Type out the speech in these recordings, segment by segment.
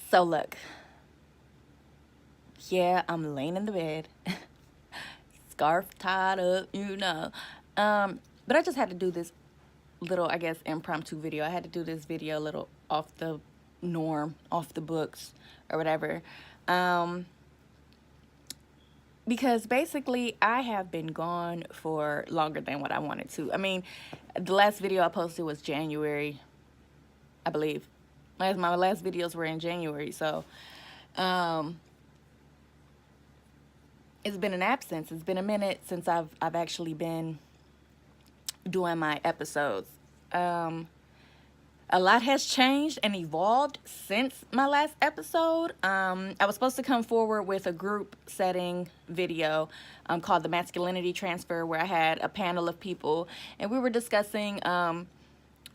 So look, yeah, I'm laying in the bed, scarf tied up, you know. But I just had to do this little, I guess, impromptu video. I had to do this video a little off the norm, off the books, or whatever. Because basically I have been gone for longer than what I wanted to. I mean, the last video I posted was January, I believe. My last videos were in January, so it's been an absence. It's been a minute since I've actually been doing my episodes. A lot has changed and evolved since my last episode. I was supposed to come forward with a group setting video called The Masculinity Transfer, where I had a panel of people, and we were discussing,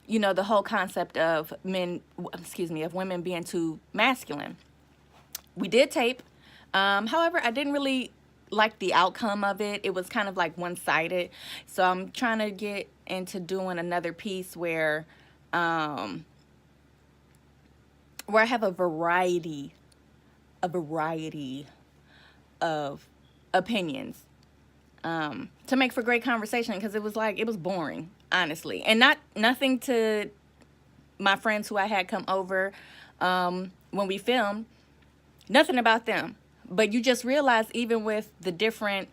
you know, the whole concept of of women being too masculine. We did tape. However, I didn't really like the outcome of it. It was kind of like one-sided. So I'm trying to get into doing another piece where I have a variety of opinions to make for great conversation, because it was boring, honestly. And nothing to my friends who I had come over when we filmed, nothing about them. But you just realize, even with the different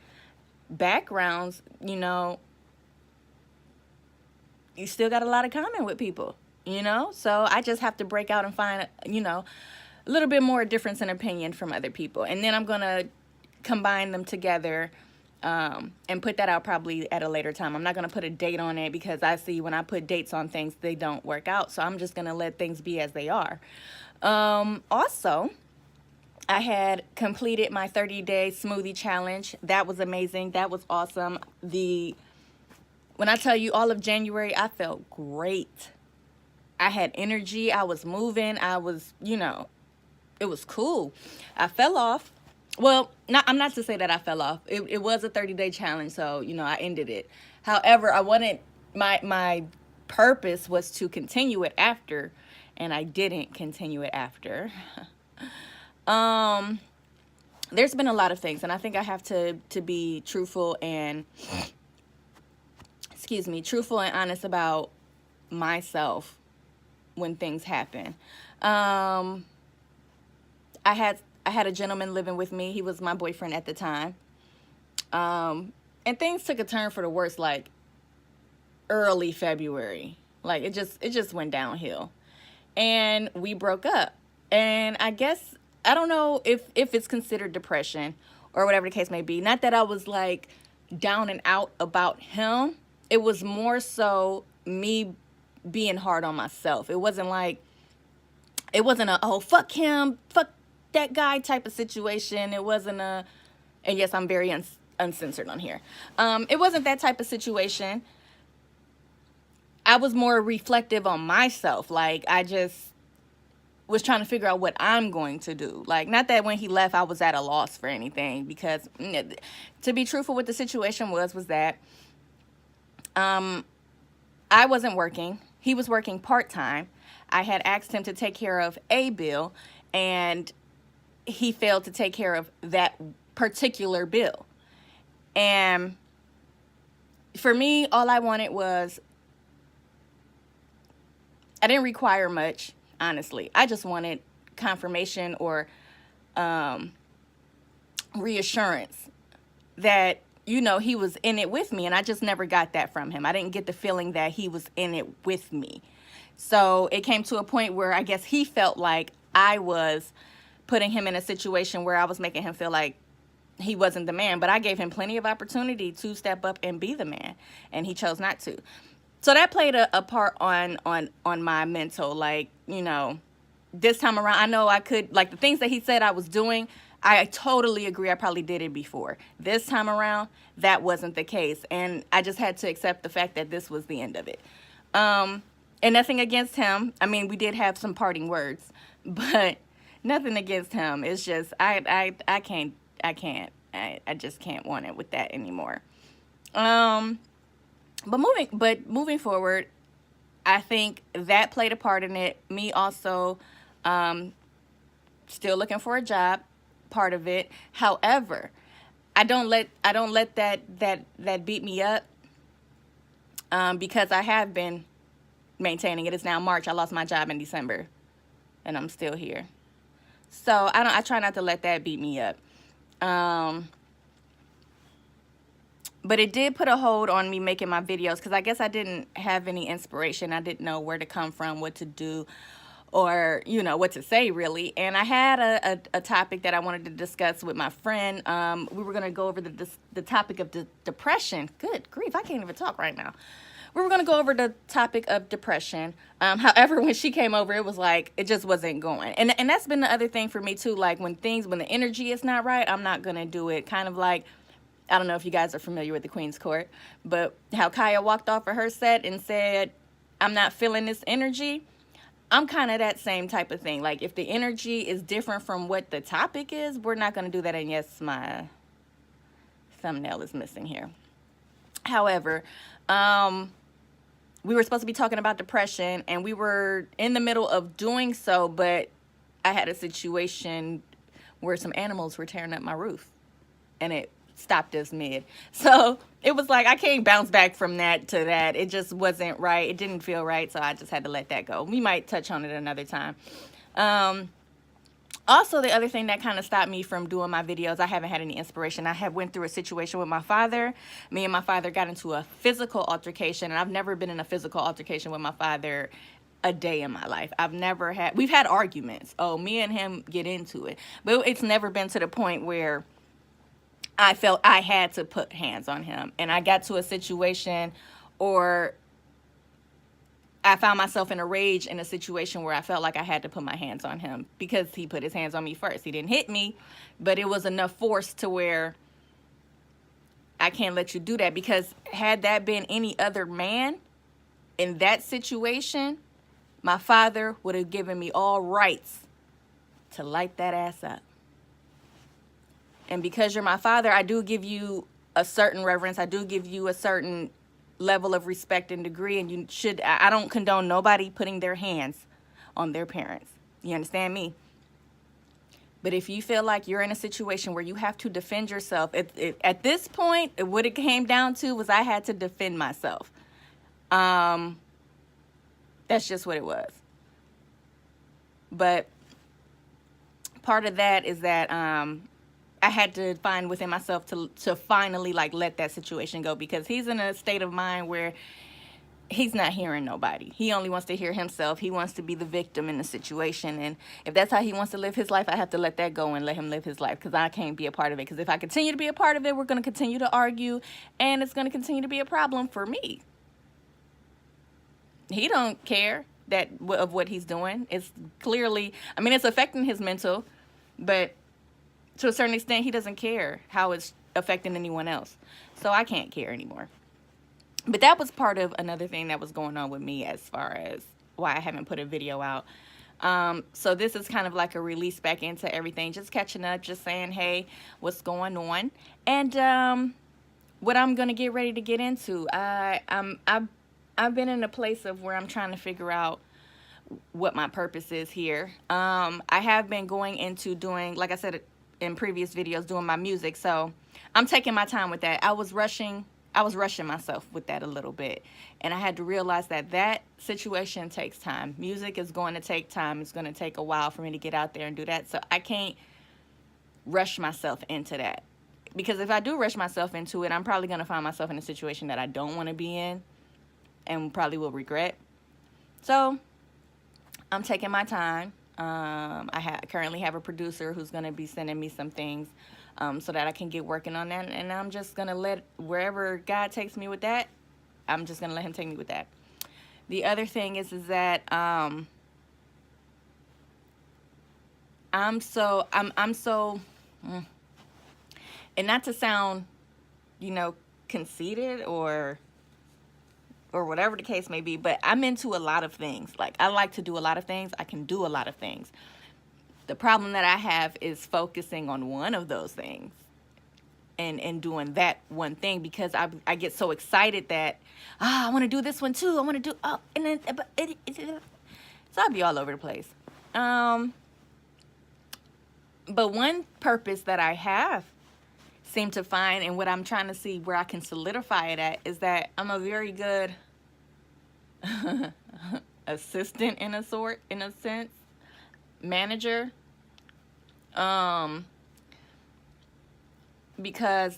backgrounds, you know, you still got a lot of common with people, you know? So I just have to break out and find, you know, a little bit more difference in opinion from other people. And then I'm going to combine them together and put that out probably at a later time. I'm not going to put a date on it, because I see when I put dates on things, they don't work out. So I'm just going to let things be as they are. Also, I had completed my 30-day smoothie challenge. That was amazing. That was awesome. When I tell you, all of January, I felt great. I had energy. I was moving. I was, you know, it was cool. I fell off. Well, I'm not to say that I fell off. It was a 30-day challenge, so, you know, I ended it. However, I wanted, my purpose was to continue it after, and I didn't continue it after. There's been a lot of things, and I think I have to be truthful and honest about myself when things happen. I had a gentleman living with me. He was my boyfriend at the time. And things took a turn for the worse, like early February. Like it just went downhill. And we broke up. And I guess, I don't know if it's considered depression or whatever the case may be. Not that I was like down and out about him. It was more so me being hard on myself. It wasn't a, oh, fuck him, fuck that guy type of situation. It wasn't and yes, I'm very uncensored on here. It wasn't that type of situation. I was more reflective on myself. Like, I just was trying to figure out what I'm going to do. Like, not that when he left, I was at a loss for anything, because to be truthful, what the situation was that I wasn't working. He was working part-time. I had asked him to take care of a bill, and he failed to take care of that particular bill. And for me, all I wanted was, I didn't require much, honestly. I just wanted confirmation or reassurance that, you know, he was in it with me. And I just never got that from him. I didn't get the feeling that he was in it with me. So it came to a point where I guess he felt like I was putting him in a situation where I was making him feel like he wasn't the man. But I gave him plenty of opportunity to step up and be the man, and he chose not to. So that played a part on my mental, like, you know, this time around, I know I could, like, the things that he said I was doing, I totally agree. I probably did it before. This time around, that wasn't the case. And I just had to accept the fact that this was the end of it. And nothing against him. I mean, we did have some parting words, but nothing against him. It's just, I just can't want it with that anymore. But moving forward, I think that played a part in it. Me also Still looking for a job, part of it. However, I don't let that beat me up, because I have been maintaining it. It's now March. I lost my job in December, and I'm still here. So I try not to let that beat me up. But it did put a hold on me making my videos, because I guess I didn't have any inspiration. I didn't know where to come from, what to do, or, you know, what to say, really. And I had a topic that I wanted to discuss with my friend. We were going to go over the topic of depression. Good grief, I can't even talk right now. We were going to go over the topic of depression. However, when she came over, it was like, it just wasn't going. And that's been the other thing for me, too. Like, when the energy is not right, I'm not going to do it. Kind of like, I don't know if you guys are familiar with the Queen's Court, but how Kaya walked off of her set and said, I'm not feeling this energy. I'm kind of that same type of thing. Like, if the energy is different from what the topic is, we're not going to do that. And yes, my thumbnail is missing here. However, we were supposed to be talking about depression, and we were in the middle of doing so, but I had a situation where some animals were tearing up my roof, and it stopped us mid. So it was like, I can't bounce back from that to that. It just wasn't right. It didn't feel right. So I just had to let that go. We might touch on it another time. Also, the other thing that kind of stopped me from doing my videos, I haven't had any inspiration. I had went through a situation with my father. Me and my father got into a physical altercation, and I've never been in a physical altercation with my father a day in my life. We've had arguments. Oh, me and him get into it. But it's never been to the point where I felt I had to put hands on him. And I got to a situation, or I found myself in a rage in a situation where I felt like I had to put my hands on him, because he put his hands on me first. He didn't hit me, but it was enough force to where I can't let you do that. Because had that been any other man in that situation, my father would have given me all rights to light that ass up. And because you're my father, I do give you a certain reverence. I do give you a certain level of respect and degree. And I don't condone nobody putting their hands on their parents. You understand me? But if you feel like you're in a situation where you have to defend yourself, at this point, what it came down to was I had to defend myself. That's just what it was. But part of that is that I had to find within myself to finally, like, let that situation go, because he's in a state of mind where he's not hearing nobody. He only wants to hear himself. He wants to be the victim in the situation. And if that's how he wants to live his life, I have to let that go and let him live his life, because I can't be a part of it. Because if I continue to be a part of it, we're going to continue to argue, and it's going to continue to be a problem for me. He don't care of what he's doing. It's clearly, I mean, it's affecting his mental, but to a certain extent, he doesn't care how it's affecting anyone else. So I can't care anymore. But that was part of another thing that was going on with me as far as why I haven't put a video out. So this is kind of like a release back into everything. Just catching up, just saying, hey, what's going on? And what I'm going to get ready to get into. I've been in a place of where I'm trying to figure out what my purpose is here. I have been going into doing, like I said in previous videos, doing my music. So I'm taking my time with that. I was rushing myself with that a little bit. And I had to realize that situation takes time. Music is going to take time. It's going to take a while for me to get out there and do that. So I can't rush myself into that. Because if I do rush myself into it, I'm probably going to find myself in a situation that I don't want to be in and probably will regret. So I'm taking my time. I currently have a producer who's going to be sending me some things so that I can get working on that. And I'm just going to let wherever God takes me with that, I'm just going to let him take me with that. The other thing is that I'm so, and not to sound, conceited or whatever the case may be, but I'm into a lot of things. Like, I like to do a lot of things. I can do a lot of things. The problem that I have is focusing on one of those things and doing that one thing, because I get so excited that, I want to do this one too. I want to do, and then, so I'll be all over the place. But one purpose that I have seemed to find, and what I'm trying to see where I can solidify it at, is that I'm a very good assistant in a sense, manager, um, because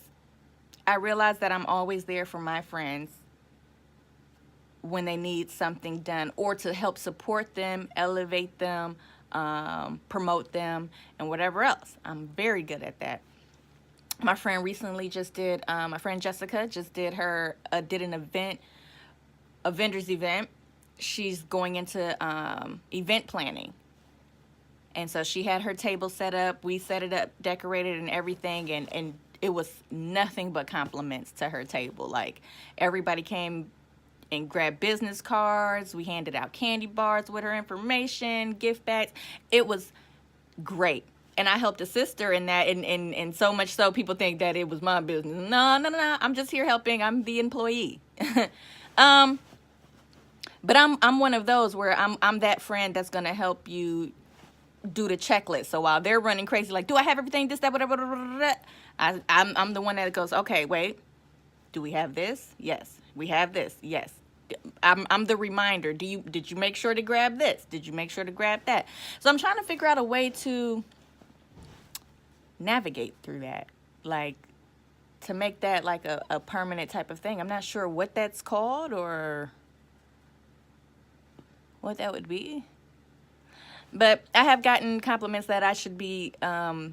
I realize that I'm always there for my friends when they need something done, or to help support them, elevate them, promote them, and whatever else. I'm very good at that. My friend recently just did, my friend Jessica just did an event, a vendor's event. She's going into event planning. And so she had her table set up. We set it up, decorated and everything. And it was nothing but compliments to her table. Like, everybody came and grabbed business cards. We handed out candy bars with her information, gift bags. It was great. And I helped assist her in that. And so much so people think that it was my business. No. I'm just here helping. I'm the employee. But I'm one of those where I'm that friend that's going to help you do the checklist. So while they're running crazy, like, do I have everything, this, that, whatever, I'm the one that goes, okay, wait, do we have this? Yes. We have this. Yes. I'm the reminder. Did you make sure to grab this? Did you make sure to grab that? So I'm trying to figure out a way to navigate through that, like, to make that like a permanent type of thing. I'm not sure what that's called or what that would be. But I have gotten compliments that I should be a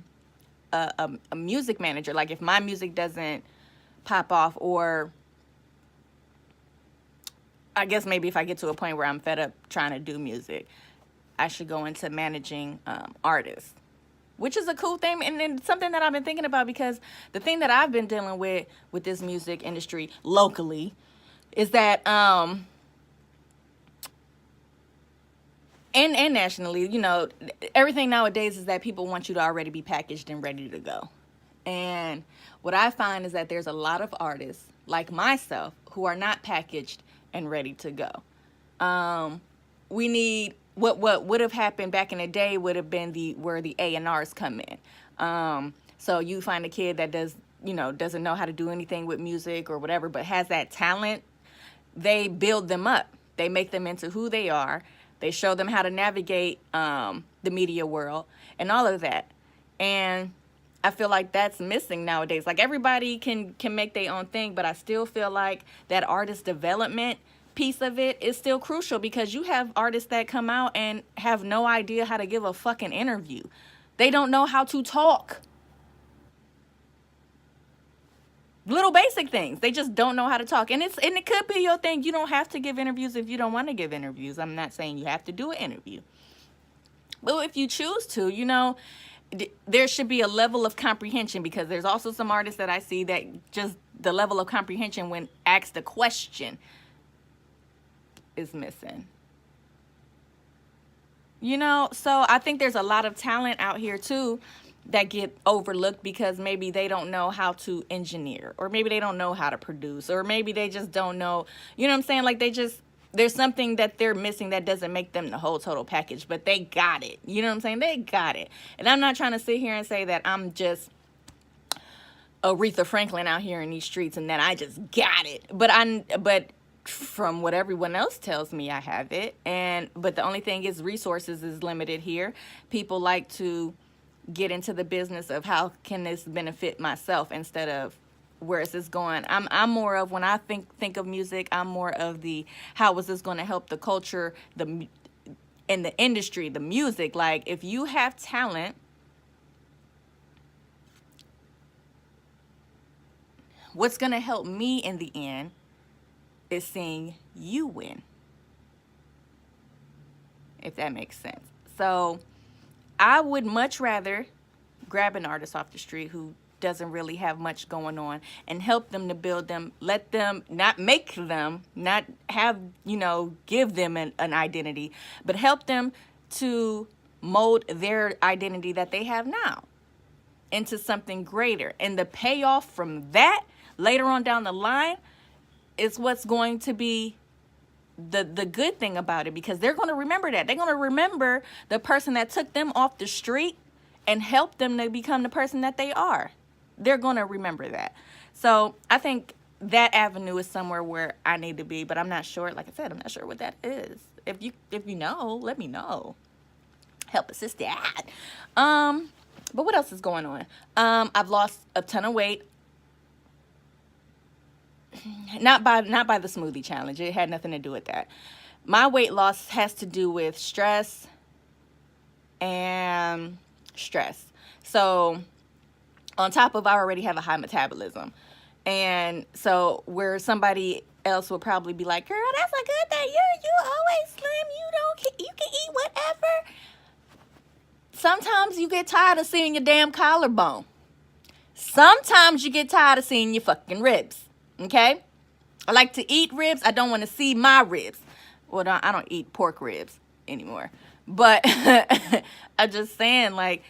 music manager. Like, if my music doesn't pop off, or I guess maybe if I get to a point where I'm fed up trying to do music, I should go into managing artists, which is a cool thing, and something that I've been thinking about, because the thing that I've been dealing with this music industry locally is that and nationally, you know, everything nowadays is that people want you to already be packaged and ready to go. And what I find is that there's a lot of artists like myself who are not packaged and ready to go. We need, what would have happened back in the day would have been where the A&Rs come in. So you find a kid that doesn't know how to do anything with music or whatever, but has that talent. They build them up. They make them into who they are. They show them how to navigate the media world and all of that. And I feel like that's missing nowadays. Like, everybody can make their own thing, but I still feel like that artist development piece of it is still crucial, because you have artists that come out and have no idea how to give a fucking interview. They don't know how to talk. Little basic things. They just don't know how to talk. And it could be your thing. You don't have to give interviews if you don't want to give interviews. I'm not saying you have to do an interview. But if you choose to, there should be a level of comprehension, because there's also some artists that I see that just the level of comprehension when asked a question is missing. So I think there's a lot of talent out here too that get overlooked because maybe they don't know how to engineer, or maybe they don't know how to produce, or maybe they just don't know, you know what I'm saying? Like, there's something that they're missing that doesn't make them the whole total package, but they got it. You know what I'm saying? They got it. And I'm not trying to sit here and say that I'm just Aretha Franklin out here in these streets and that I just got it. But from what everyone else tells me, I have it. But the only thing is, resources is limited here. People like to get into the business of how can this benefit myself instead of where is this going. I'm more of, when I think of music, I'm more of the how is this going to help the culture, in the industry, the music. Like, if you have talent, what's going to help me in the end is seeing you win, if that makes sense. So I would much rather grab an artist off the street who doesn't really have much going on and help them to build them, let them, not make them, not have, give them an identity, but help them to mold their identity that they have now into something greater. And the payoff from that later on down the line is what's going to be the good thing about it, because they're going to remember that. They're going to remember the person that took them off the street and help them to become the person that they are. They're going to remember that. So I think that avenue is somewhere where I need to be, but I'm not sure. Like I said, I'm not sure what that is. If you know, let me know. Help assist that. But what else is going on? I've lost a ton of weight. Not by the smoothie challenge. It had nothing to do with that. My weight loss has to do with stress and stress. So on top of, I already have a high metabolism. And so where somebody else will probably be like, girl, that's a good thing. You always slim. You can eat whatever. Sometimes you get tired of seeing your damn collarbone. Sometimes you get tired of seeing your fucking ribs. Okay? I like to eat ribs. I don't want to see my ribs. Well, I don't eat pork ribs anymore. But I'm just saying, like,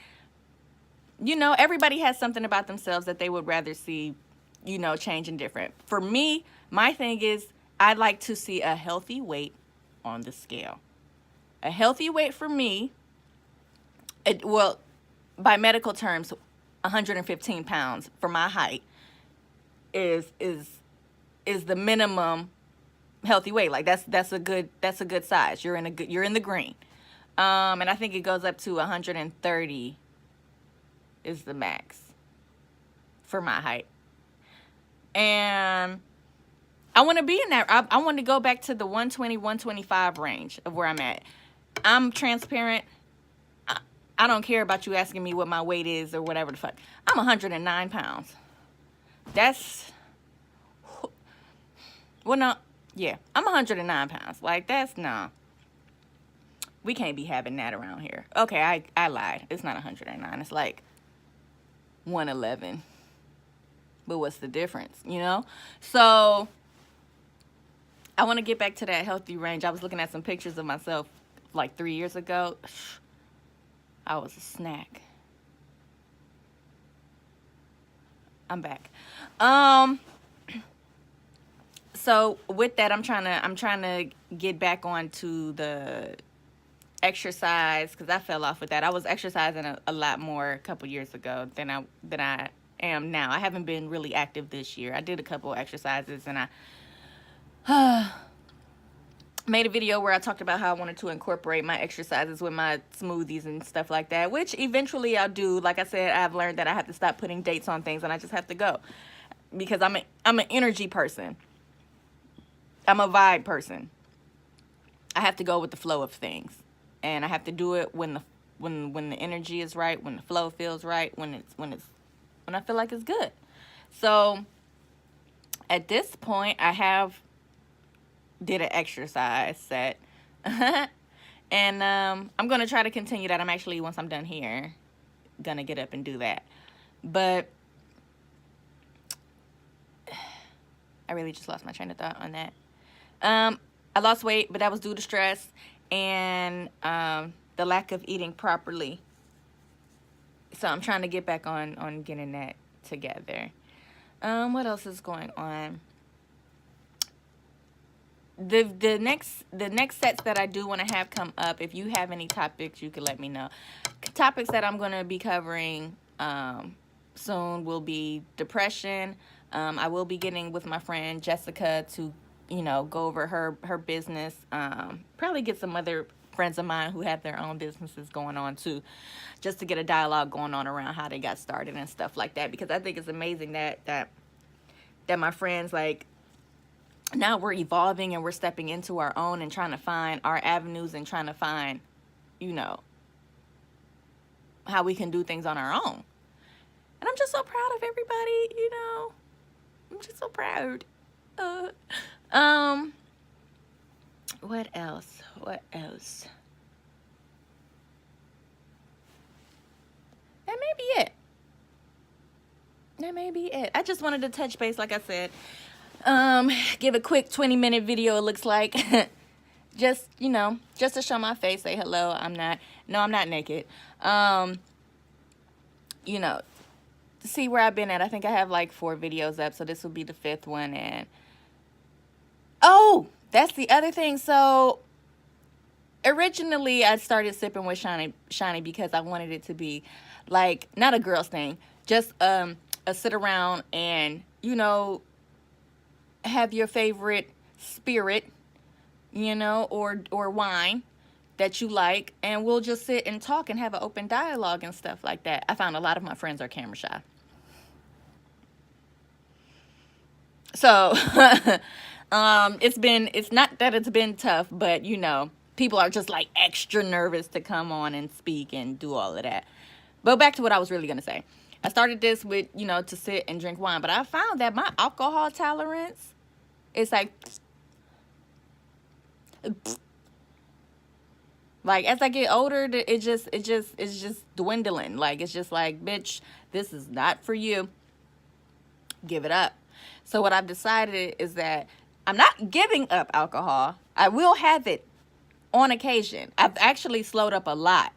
you know, everybody has something about themselves that they would rather see, you know, changing different. For me, my thing is I like to see a healthy weight on the scale. A healthy weight for me, well, by medical terms, 115 pounds for my height is the minimum healthy weight. Like that's a good size. You're in the green. And I think it goes up to 130 is the max for my height. And I want to be in that. I want to go back to the 120, 125 range of where I'm at. I'm transparent. I don't care about you asking me what my weight is or whatever the fuck. I'm 109 pounds. That's, well, no, yeah, I'm 109 pounds. Like, that's, nah. We can't be having that around here. Okay, I lied. It's not 109. It's like 111. But what's the difference, you know? So I want to get back to that healthy range. I was looking at some pictures of myself like 3 years ago. I was a snack. I'm back. So with that, I'm trying to get back onto the exercise, because I fell off with that. I was exercising a lot more a couple years ago than I am now. I haven't been really active this year. I did a couple exercises, and I made a video where I talked about how I wanted to incorporate my exercises with my smoothies and stuff like that, which eventually I'll do. Like I said, I've learned that I have to stop putting dates on things, and I just have to go, because I'm an energy person. I'm a vibe person. I have to go with the flow of things, and I have to do it when the energy is right, when the flow feels right, when I feel like it's good. So at this point, I did an exercise set. And I'm going to try to continue that. I'm actually, once I'm done here, going to get up and do that. But I really just lost my train of thought on that. I lost weight, but that was due to stress and the lack of eating properly. So I'm trying to get back on getting that together. What else is going on? The next sets that I do want to have come up, if you have any topics, you can let me know. Topics that I'm going to be covering soon will be depression. I will be getting with my friend Jessica to, go over her business. Probably get some other friends of mine who have their own businesses going on too, just to get a dialogue going on around how they got started and stuff like that. Because I think it's amazing that my friends, like, now we're evolving and we're stepping into our own and trying to find our avenues and trying to find, how we can do things on our own. And I'm just so proud of everybody, I'm just so proud. What else? That may be it. I just wanted to touch base, like I said. Give a quick 20-minute video, it looks like. just to show my face, say hello. I'm not naked. See where I've been at. I think I have like 4 videos up, so this will be the 5th one. And oh, that's the other thing. So Originally, I started sipping with Shani because I wanted it to be like not a girl's thing, just a sit around and have your favorite spirit, or wine that you like, and we'll just sit and talk and have an open dialogue and stuff like that. I found a lot of my friends are camera shy. So it's not that it's been tough, but people are just like extra nervous to come on and speak and do all of that. But back to what I was really gonna say. I started this with, to sit and drink wine, but I found that my alcohol tolerance is like as I get older, it's just dwindling. Like it's just like, bitch, this is not for you. Give it up. So what I've decided is that I'm not giving up alcohol. I will have it on occasion. I've actually slowed up a lot.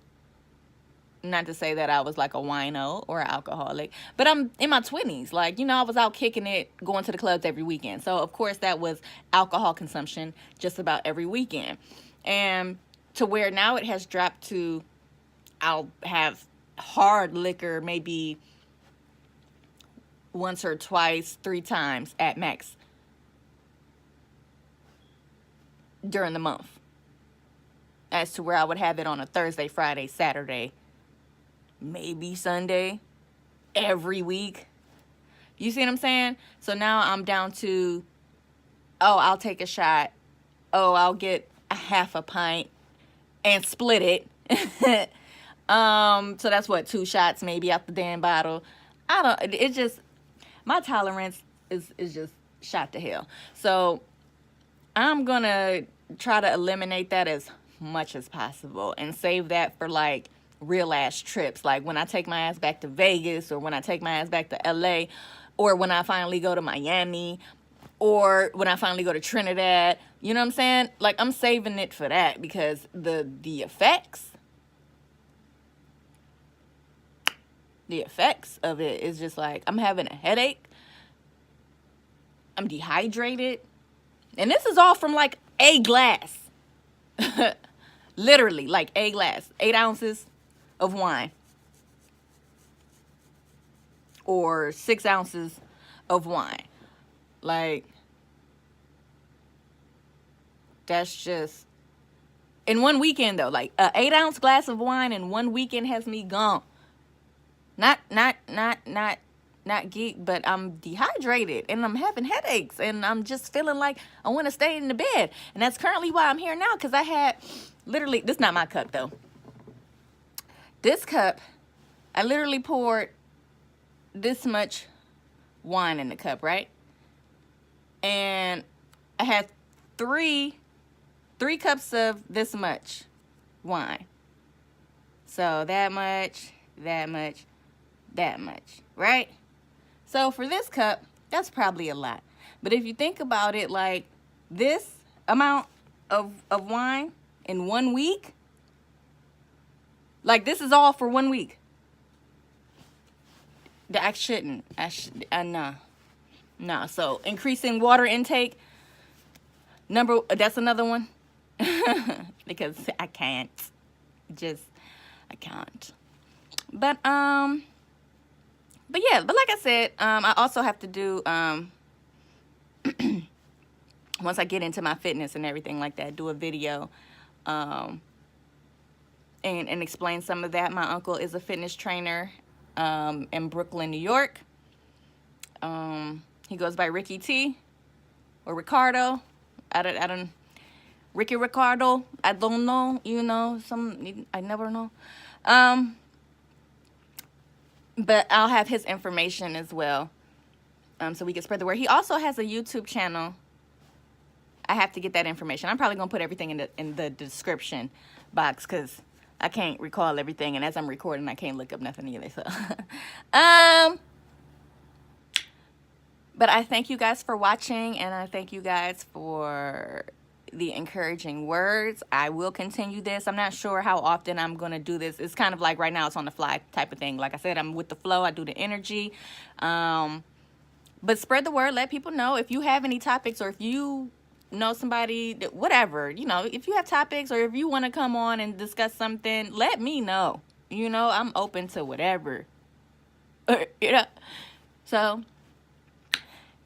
Not to say that I was like a wino or an alcoholic, but I'm in my 20s. Like, I was out kicking it, going to the clubs every weekend. So, of course, that was alcohol consumption just about every weekend. And to where now it has dropped to, I'll have hard liquor maybe once or twice, 3 times at max during the month. As to where I would have it on a Thursday, Friday, Saturday, maybe Sunday, every week. You see what I'm saying? So now I'm down to, I'll take a shot. I'll get a half a pint and split it. So that's what, 2 shots maybe out the damn bottle. My tolerance is just shot to hell. So I'm gonna try to eliminate that as much as possible and save that for like real ass trips, like when I take my ass back to Vegas, or when I take my ass back to LA, or when I finally go to Miami, or when I finally go to Trinidad. You know what I'm saying? Like, I'm saving it for that, because the effects of it is just like, I'm having a headache, I'm dehydrated, and this is all from like a glass. Literally, like a glass, 8 ounces of wine, or 6 ounces of wine. Like, that's just in one weekend though. Like, a 8-ounce glass of wine in one weekend has me gone. Not geek, but I'm dehydrated and I'm having headaches and I'm just feeling like I want to stay in the bed. And that's currently why I'm here now, because I had literally, this is not my cup though. This cup, I literally poured this much wine in the cup, right? And I had three cups of this much wine. So that much, right? So for this cup, that's probably a lot. But if you think about it, like this amount of wine in 1 week, like this is all for 1 week. I shouldn't. No. So increasing water intake, that's another one. Because I can't. I can't. But yeah, but like I said, I also have to do, once I get into my fitness and everything like that, do a video, and explain some of that. My uncle is a fitness trainer, in Brooklyn, New York. He goes by Ricky T, or Ricardo. Ricky Ricardo, I don't know, I never know. But I'll have his information as well, so we can spread the word. He also has a YouTube channel. I have to get that information. I'm probably gonna put everything in the description box, because I can't recall everything, and as I'm recording, I can't look up nothing either. So, but I thank you guys for watching, and I thank you guys for the encouraging words. I will continue this. I'm not sure how often I'm going to do this. It's kind of like right now, it's on the fly type of thing. Like I said, I'm with the flow. I do the energy. But spread the word. Let people know if you have any topics, or if you know somebody, whatever, you know, if you have topics or if you want to come on and discuss something, let me know. You know, I'm open to whatever. You know. So,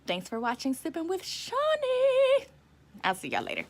thanks for watching Sipping with Shani. I'll see y'all later.